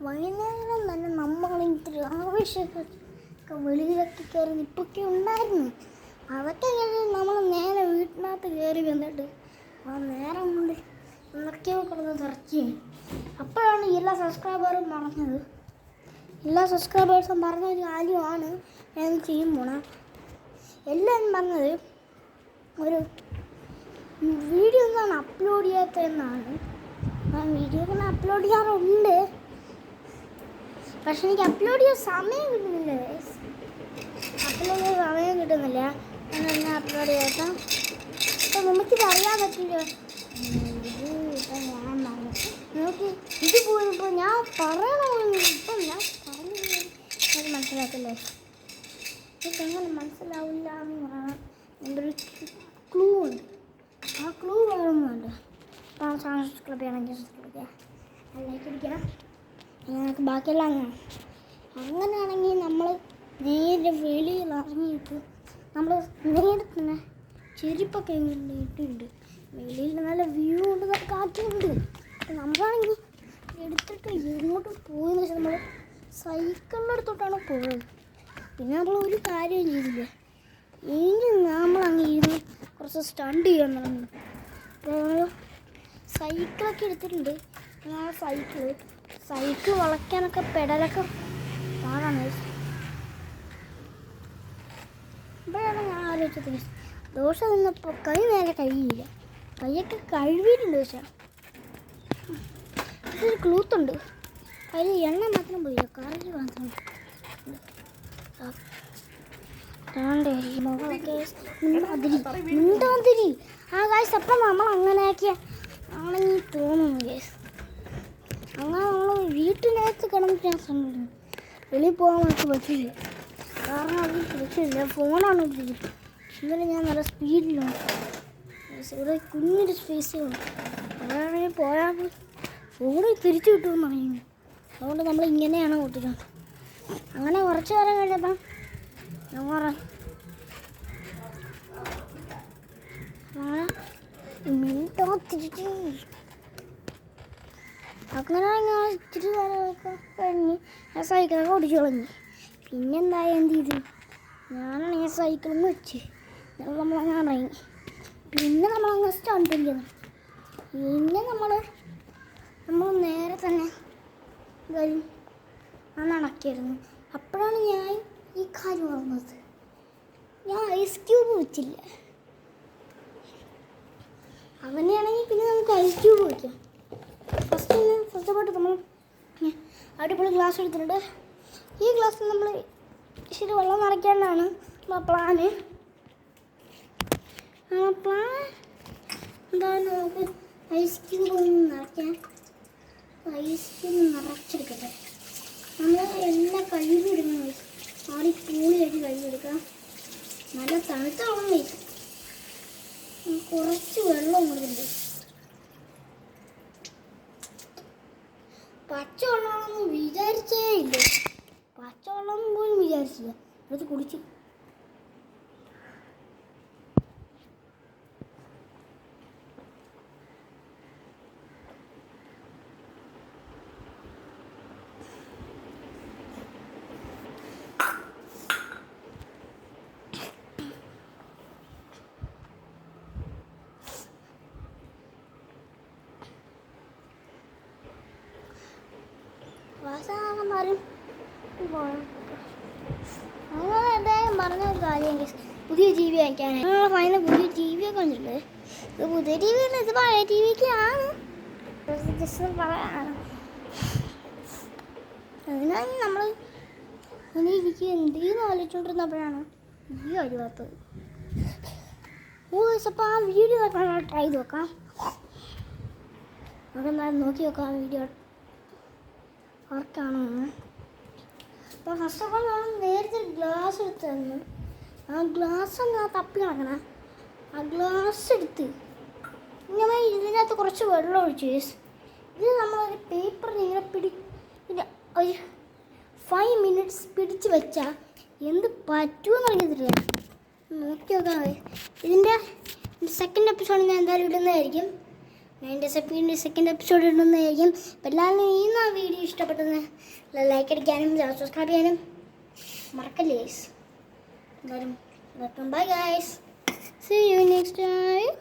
വൈകുന്നേരം തന്നെ നമ്മളിത്തിരി ആവശ്യമൊക്കെ വെളിയിലൊക്കെ കയറി നിപ്പൊക്കെ ഉണ്ടായിരുന്നു. അതൊക്കെ കഴിഞ്ഞ് നമ്മൾ നേരെ വീട്ടിനകത്ത് കയറി വന്നിട്ട് നേരം കൊണ്ട് എന്തൊക്കെയോ കിടന്ന് തിരക്കുകയും അപ്പോഴാണ് എല്ലാ സബ്സ്ക്രൈബേഴ്സും പറഞ്ഞത്. എല്ലാ സബ്സ്ക്രൈബേഴ്സും പറഞ്ഞൊരു കാര്യമാണ് ഞാൻ ചെയ്യാൻ പോണത്. എല്ലാവരും പറഞ്ഞത് ഒരു വീഡിയോ ഒന്നാണ് അപ്ലോഡ് ചെയ്യാത്തതെന്നാണ്. ഞാൻ വീഡിയോ ഒക്കെ അപ്ലോഡ് ചെയ്യാറുണ്ട്, പക്ഷെ എനിക്ക് അപ്ലോഡ് ചെയ്യാൻ സമയം കിട്ടുന്നില്ല. ഞാൻ അപ്ലോഡ് ചെയ്യാത്ത ഇപ്പം നമുക്കിത് അറിയാൻ പറ്റില്ല. ഇപ്പം ഞാൻ നോക്കി ഇത് പോലും ഇപ്പോൾ ഞാൻ പറയണമെന്ന് ഇപ്പം ഞാൻ പറഞ്ഞു മനസ്സിലാക്കില്ലേ. ഇപ്പം എങ്ങനെ മനസ്സിലാവില്ല എന്ന് പറയണം. എൻ്റെ ഒരു ക്ലൂ ഉണ്ട്. ആ ക്ലൂ വേണമെന്നുണ്ട്. അപ്പോൾ ചാനൽ സബ്സ്ക്രൈബ് ചെയ്യണമെങ്കിൽ സബ്സ്ക്രൈബ് ചെയ്യാം, ലൈക്ക് അടിക്കണം. ഞങ്ങൾക്ക് ബാക്കിയെല്ലാം അങ്ങനെയാണെങ്കിൽ നമ്മൾ നേരെ വെളിയിൽ ഇറങ്ങിയിട്ട് നമ്മൾ നേരെ തന്നെ ചെരുപ്പൊക്കെ ഇട്ടിട്ടുണ്ട്. വെളിയിൽ നല്ല വ്യൂ ഉണ്ട്, നല്ല കാറ്റുണ്ട്. നമ്മളാണെങ്കിൽ എടുത്തിട്ട് എങ്ങോട്ട് പോയെന്ന് വെച്ചാൽ നമ്മൾ സൈക്കിളിൻ്റെ അടുത്തോട്ടാണ് പോയത്. പിന്നെ നമ്മൾ ഒരു കാര്യവും ചെയ്തില്ല. ഇനി നമ്മളങ്ങ് ഇരുന്ന് കുറച്ച് സ്റ്റണ്ട് ചെയ്യാൻ തുടങ്ങി. നമ്മൾ സൈക്കിളൊക്കെ എടുത്തിട്ടുണ്ട്. ആ സൈക്കിൾ വളയ്ക്കാനൊക്കെ പെടലൊക്കെ പാടാണ്. ഇപ്പോഴാണ് ഞാൻ ആലോചിച്ചത്, ദോശ നിന്നപ്പോൾ കൈ നേരെ കഴിയില്ല. കൈയൊക്കെ കഴുകിയിട്ടുണ്ട്. പക്ഷേ ഇതൊരു ക്ലൂത്തുണ്ട്, അതിൽ എണ്ണ മാത്രം പോയില്ല, കറി മാത്രം. മിണ്ടാതിരി. ആ കാശ് അപ്പം നമ്മൾ അങ്ങനെയൊക്കെ ആണെങ്കിൽ തോന്നുന്നു കേസ്. അങ്ങനെ നമ്മൾ വീട്ടിനകത്ത് കിടന്നിട്ട് ഞാൻ ശ്രമിക്കുന്നു. വെളിയിൽ പോകാൻ നമുക്ക് പറ്റില്ല, കാരണം അത് പറ്റില്ല. ഫോണാണ് ഉപയോഗിക്കുന്നത്. ഇന്നലെ ഞാൻ നല്ല സ്പീഡിലാണ്. ഇവിടെ കുഞ്ഞൊരു സ്പേസേ ഉള്ളൂ. അതാണെങ്കിൽ പോയാൽ ഫോണ് തിരിച്ചു കിട്ടുമെന്ന് പറയുന്നു. അതുകൊണ്ട് നമ്മൾ ഇങ്ങനെയാണ് കൂട്ടിക്കുന്നത്. അങ്ങനെ കുറച്ച് നേരം കഴിഞ്ഞപ്പം അങ്ങനെ ഞാൻ ഇച്ചിരി നേരമൊക്കെ കഴിഞ്ഞ് ആ സൈക്കിളൊക്കെ ഓടിച്ചു കളഞ്ഞു. പിന്നെന്തായാലും എന്ത് ചെയ്തു, ഞാനാണെങ്കിൽ സൈക്കിളിൽ വെച്ച് നമ്മളങ്ങനെ ഇറങ്ങി. പിന്നെ നമ്മളങ്ങ് സ്റ്റണ്ട് ചെയ്തു. പിന്നെ നമ്മൾ നേരെ തന്നെ നടക്കായിരുന്നു. അപ്പോഴാണ് ഞാൻ ഈ കാര്യം ഓർമ്മത്, ഞാൻ ഐസ് ക്യൂബ് വെച്ചില്ല. അങ്ങനെയാണെങ്കിൽ പിന്നെ നമുക്ക് ഐസ് ക്യൂബ് വയ്ക്കാം. ഫസ്റ്റ് നമ്മൾ അടിപൊളി ഗ്ലാസ് എടുത്തിട്ടുണ്ട്. ഈ ഗ്ലാസ്സിൽ നമ്മൾ ഇച്ചിരി വെള്ളം നിറയ്ക്കാനാണ് പ്ലാന്. എന്തായാലും നമുക്ക് ഐസ് ക്യൂബ് നിറയ്ക്കാം. ഐസ് ക്യൂബ് നിറച്ചെടുക്കട്ടെ. നമ്മൾ എല്ലാം കഴുകിയെടുക്കണം. ആടി പൂളിയായിട്ട് കഴുകിയെടുക്കാം. നല്ല തണുത്ത വെള്ളം വയ്ക്കും. കുറച്ച് വെള്ളം കൊടുക്കുന്നുണ്ട്. പച്ചവെള്ളമാണെന്ന് വിചാരിച്ചേ ഇല്ല. പച്ചവെള്ളം പോലും വിചാരിച്ചില്ല. അത് കുടിച്ചു. വാസനാകുന്നാലും അങ്ങനെ എന്തായാലും പറഞ്ഞൊരു കാര്യം, പുതിയ ടി വി വയ്ക്കാൻ ഞങ്ങൾ ഫൈനൽ പുതിയ ടി വിയൊക്കെ വന്നിട്ടുണ്ട്. ഇത് പുതിയ ടി വി അല്ല, ഇത് പഴയ ടി വിക്ക് ആണ്. ജസ്റ്റ് പറയാനാണ്. അതിനാണ് നമ്മൾ ഇനി എനിക്ക് എന്തെങ്കിലും ആലോചിച്ചുകൊണ്ടിരുന്നപ്പോഴാണ് ഈ കഴിവാത്തത്. അപ്പോൾ ആ വീഡിയോ ട്രൈ ചെയ്ത് നോക്കാം. നമുക്കെന്തായാലും നോക്കി നോക്കാം വീഡിയോ വർക്കാണെന്ന്. അപ്പോൾ ഫസ്റ്റ് ഓഫ് ഓൾ നമ്മൾ നേരത്തെ ഗ്ലാസ് എടുത്ത് തന്നു. ആ ഗ്ലാസ് ഒന്ന് തപ്പി നടക്കണം. ആ ഗ്ലാസ് എടുത്ത് ഇങ്ങനെ ഇതിനകത്ത് കുറച്ച് വെള്ളം ഒഴിച്ചു. ഇത് നമ്മളൊരു പേപ്പറിൽ ഇങ്ങനെ ഒരു 5 minutes പിടിച്ച് വെച്ചാൽ എന്ത് പറ്റുമെന്ന് അറിയത്തില്ല. നോക്കി നോക്കാം. ഇതിൻ്റെ സെക്കൻഡ് എപ്പിസോഡ് ഞാൻ എന്തായാലും ഇടുന്നതായിരിക്കും. ഞാൻ എൻ്റെ സെക്കൻഡ് എപ്പിസോഡ് ഇടുന്നതായിരിക്കും. അപ്പോൾ എല്ലാവരും ഈ വീഡിയോ ഇഷ്ടപ്പെട്ടെന്ന് ലൈക്ക് അടിക്കാനും സബ്സ്ക്രൈബ് ചെയ്യാനും മറക്കല്ലേ ഗൈസ്. എല്ലാവരും bye guys. See you next time.